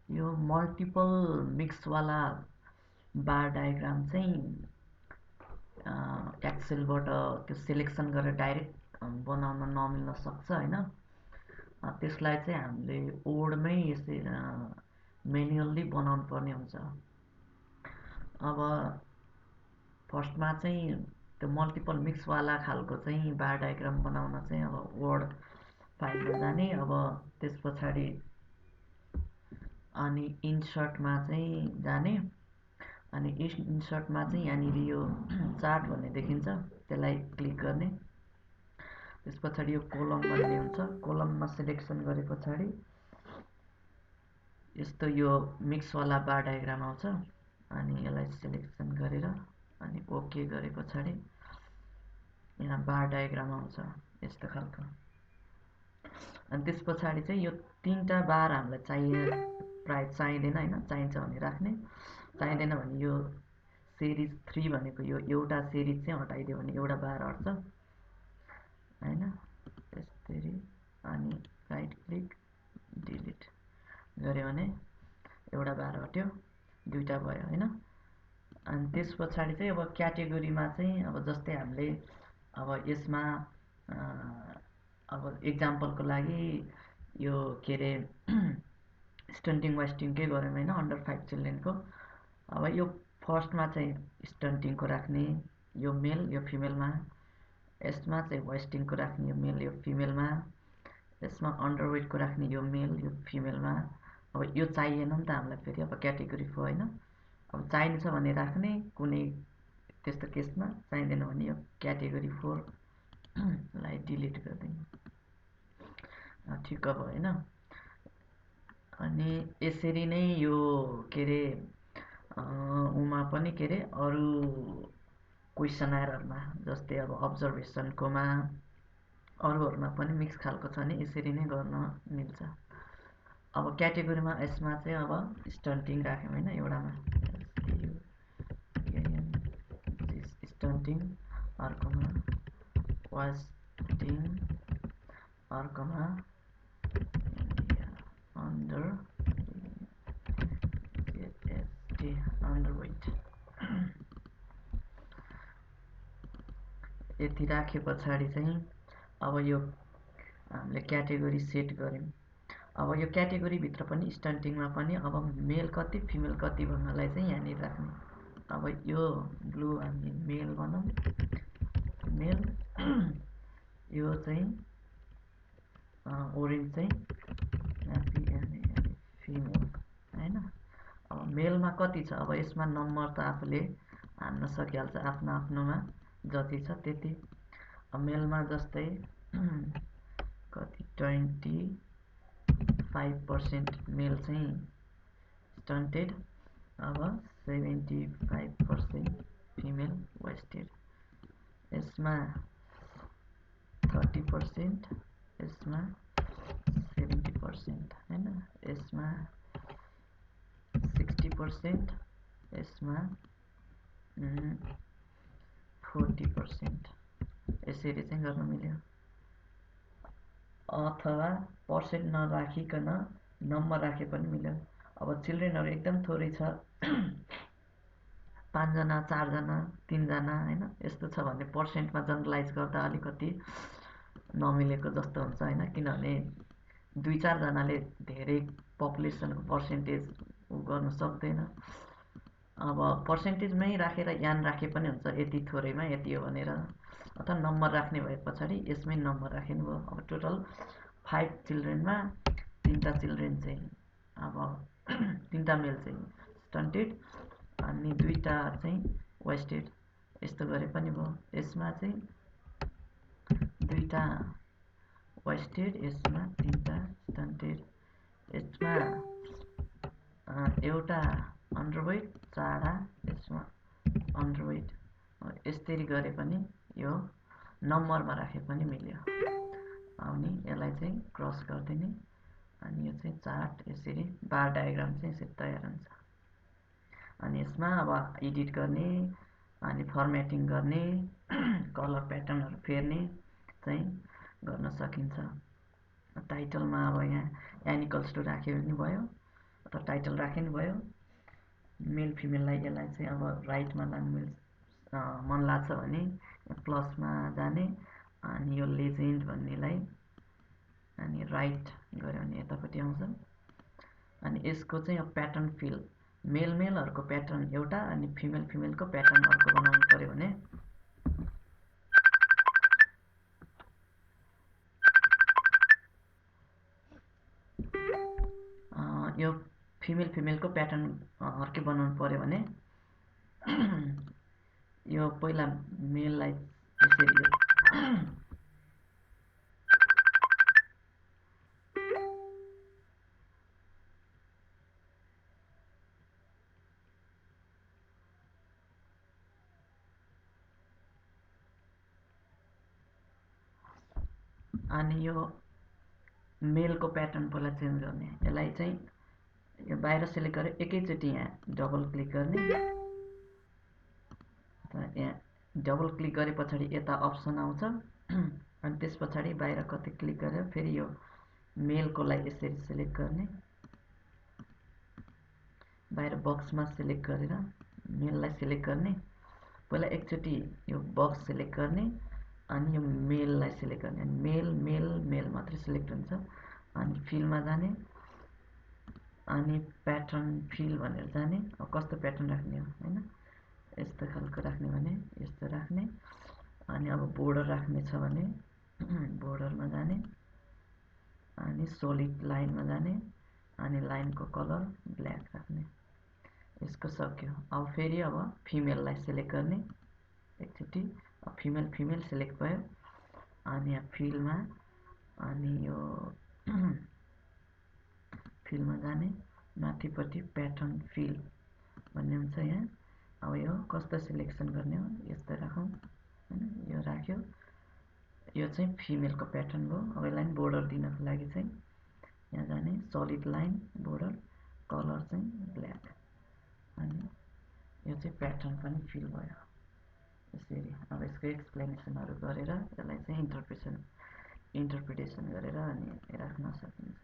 यो मल्टिपल मिक्सवाला बार डायग्राम चाहिँ एक्सेलबाट त्यो सेलेक्सन गरेर डाइरेक्ट बनाउन नमिल्न सक्छ होइन। त्यसलाई चाहिँ हामीले ओडमै यसै मेनुअल्ली बनाउनु पर्ने हुन्छ। अब फर्स्टमा चाहिँ त्यो मल्टिपल मिक्सवाला खालको चाहिँ बार डायग्राम बनाउन चाहिँ अब वर्ड फाइलमा जाने। अब त्यस पछाडि अनि इन्सर्टमा चाहिँ जाने। अनि इन्सर्टमा चाहिँ यहाँनिर यो चार्ट भन्ने देखिन्छ, त्यसलाई क्लिक गर्ने। त्यस पछाडि यो कोलम भन्ने हुन्छ, कोलममा सेलेक्सन गरे पछाडि यस्तो यो मिक्सवाला बार डायग्राम आउँछ। अनि यसलाई सेलेक्सन गरेर अनि ओके गरे पछाडि यहाँ बार डायग्राम आउँछ यस्तो खालको। अनि त्यस पछाडि चाहिँ यो तिनवटा बार हामीलाई प्रायः चाहिँदैन होइन, चाहिन्छ भने राख्ने, चाहिँदैन भने यो सिरिज 3 भनेको यो एउटा सिरिज चाहिँ हटाइदियो भने एउटा बार हट्छ होइन। यसरी अनि राइट क्लिक डिलिट गऱ्यो भने एउटा बार हट्यो, दुईवटा भयो होइन। अनि त्यस पछाडि चाहिँ अब क्याटेगोरीमा चाहिँ अब जस्तै हामीले अब यसमा अब इक्जाम्पलको लागि यो के अरे स्टन्टिङ वास्टिङकै गऱ्यौँ होइन, अन्डर 5 चिल्ड्रेनको। अब यो फर्स्टमा चाहिँ स्टन्टिङको राख्ने, यो मेल यो फिमेलमा। यसमा चाहिँ वेस्टिङको राख्ने, यो मेल यो फिमेलमा। यसमा अन्डरवेटको राख्ने, यो मेल यो फिमेलमा। अब यो चाहिएन नि त हामीलाई फेरि, अब क्याटेगोरी 4 होइन। अब चाहिन्छ भने राख्ने, कुनै त्यस्तो केसमा चाहिँदैन भने यो क्याटेगोरी 4 लाई डिलिट गरिदिने, ठिक्क भयो होइन। अनि यसरी नै यो के अरे उमा पनि के अरे अरू क्वेसनरहरूमा जस्तै अब अब्जर्भेसनकोमा अरूहरूमा पनि मिक्स खालको छ भने यसरी नै गर्न मिल्छ। अब क्याटेगोरीमा यसमा चाहिँ अब स्टन्टिङ राख्यौँ होइन एउटामा, स्टन्टिङ, अर्कोमा वास्टिङ, अर्कोमा अन्डर अन्डरवेट। यति राखे पछाडि चाहिँ अब यो हामीले क्याटेगोरी सेट गऱ्यौँ। अब यो क्याटेगोरीभित्र पनि स्टन्टिङमा पनि अब मेल कति फिमेल कति भन्नलाई चाहिँ यहाँनिर राख्ने। अब यो ब्लू हामी मेल भनौँ, मेल यो चाहिँ ओरेन्ज चाहिँ फिमेल होइन। अब मेलमा कति छ, अब यसमा नम्बर त आफूले हान्न सकिहाल्छ आफ्नो आफ्नोमा जति छ त्यति। अब मेलमा जस्तै कति 25% मेल चाहिँ स्टन्टेड, अब 75% फिमेल वेस्टेड। यसमा 30%, यसमा 70% होइन। यसमा 60%, यसमा 40%। यसरी चाहिँ गर्न मिल्यो। अथवा पर्सेन्ट नराखिकन नम्बर राखे पनि मिल्यो। अब चिल्ड्रेनहरू एकदम थोरै छ 5 जना 4 जना 3 जना होइन, यस्तो छ भने पर्सेन्टमा जनरलाइज गर्दा अलिकति नमिलेको जस्तो हुन्छ होइन। किनभने 2-4 जनाले धेरै पपुलेसनको पर्सेन्टेज गर्न सक्दैन। अब पर्सेन्टेजमै राखेर यान राखे पनि हुन्छ, यति थोरैमा यति हो भनेर, अथवा नम्बर राख्ने भए पछाडि यसमै नम्बर राख्नु भयो। अब टोटल 5 चिल्ड्रेनमा 3टा चिल्ड्रेन चाहिँ अब 3टा मेल चाहिँ स्टन्टेड अनि 2टा चाहिँ वेस्टेड, यस्तो गरे पनि भयो। यसमा चाहिँ 2टा वेस्टेड, यसमा 3टा स्टन्टेड, यसमा एउटा अन्डरवेट 4 यसमा अन्डरवेट। यसरी गरे पनि यो नम्बरमा राखे पनि मिल्यो। अनि यसलाई चाहिँ क्रस गरिदिने अनि यो चाहिँ चार्ट यसरी बार डायग्राम चाहिँ यसरी तयार हुन्छ। अनि यसमा अब एडिट गर्ने अनि फर्मेटिङ गर्ने कलर प्याटर्नहरू फेर्ने चाहिँ गर्न सकिन्छ। टाइटलमा अब यहाँ एनिकल्स टु राख्यो भने भयो, त टाइटल राख्यो नि भयो। मेल फिमेललाई यसलाई चाहिँ अब राइटमा लानु मन लाग्छ भने प्लसमा जाने, अनि यो लेजेन्ड भन्नेलाई अनि राइट गऱ्यो भने यतापट्टि आउँछ। अनि यसको चाहिँ अब प्याटर्न फिल मेलहरूको प्याटर्न एउटा अनि फिमेलको प्याटर्न अर्को बनाउनु पऱ्यो भने यो फिमेलको प्याटर्न अर्कै बनाउनु पऱ्यो भने यो पहिला मेललाई यसरी अनि यो मेलको प्याटर्न पहिला चेन्ज गर्ने, यसलाई चाहिँ यो बाहिर सेलेक्ट गरेर एकैचोटि यहाँ डबल क्लिक गर्ने। यहाँ डबल क्लिक गरे पछाडि यता अप्सन आउँछ अनि त्यस पछाडि बाहिर कतै क्लिक गरेर फेरि यो मेलकोलाई यसरी सेलेक्ट गर्ने, बाहिर बक्समा सेलेक्ट गरेर मेललाई सेलेक्ट गर्ने। पहिला एकचोटि यो बक्स सेलेक्ट गर्ने अनि यो मेललाई सेलेक्ट गर्ने, अनि मेल मात्रै सेलेक्ट हुन्छ। अनि फिलमा जाने अनि प्याटर्न फिल भनेर जाने। अब कस्तो प्याटर्न राख्ने हो होइन, यस्तो खालको राख्ने भने यस्तो राख्ने। अनि अब बोर्डर राख्ने छ भने बोर्डरमा जाने अनि सोलिड लाइनमा जाने अनि लाइनको कलर ब्ल्याक राख्ने। यसको सक्यो। अब फेरि अब फिमेललाई सेलेक्ट गर्ने एकचोटि। अब फिमेल सेलेक्ट भयो अनि यहाँ फिलमा अनि यो फिलमा जाने, माथिपट्टि प्याटर्न फिल भन्ने हुन्छ यहाँ। अब यो कस्तो सिलेक्सन गर्ने हो, यस्तो राखौँ होइन, यो राख्यो। यो चाहिँ फिमेलको प्याटर्न भयो। अब यसलाई बोर्डर दिनको लागि चाहिँ यहाँ जाने, सलिड लाइन बोर्डर, कलर चाहिँ ब्ल्याक, अनि यो चाहिँ प्याटर्न पनि फिल भयो यसरी। अब यसको एक्सप्लेनेसनहरू गरेर यसलाई चाहिँ इन्टरप्रिटेसन गरेर अनि राख्न सकिन्छ।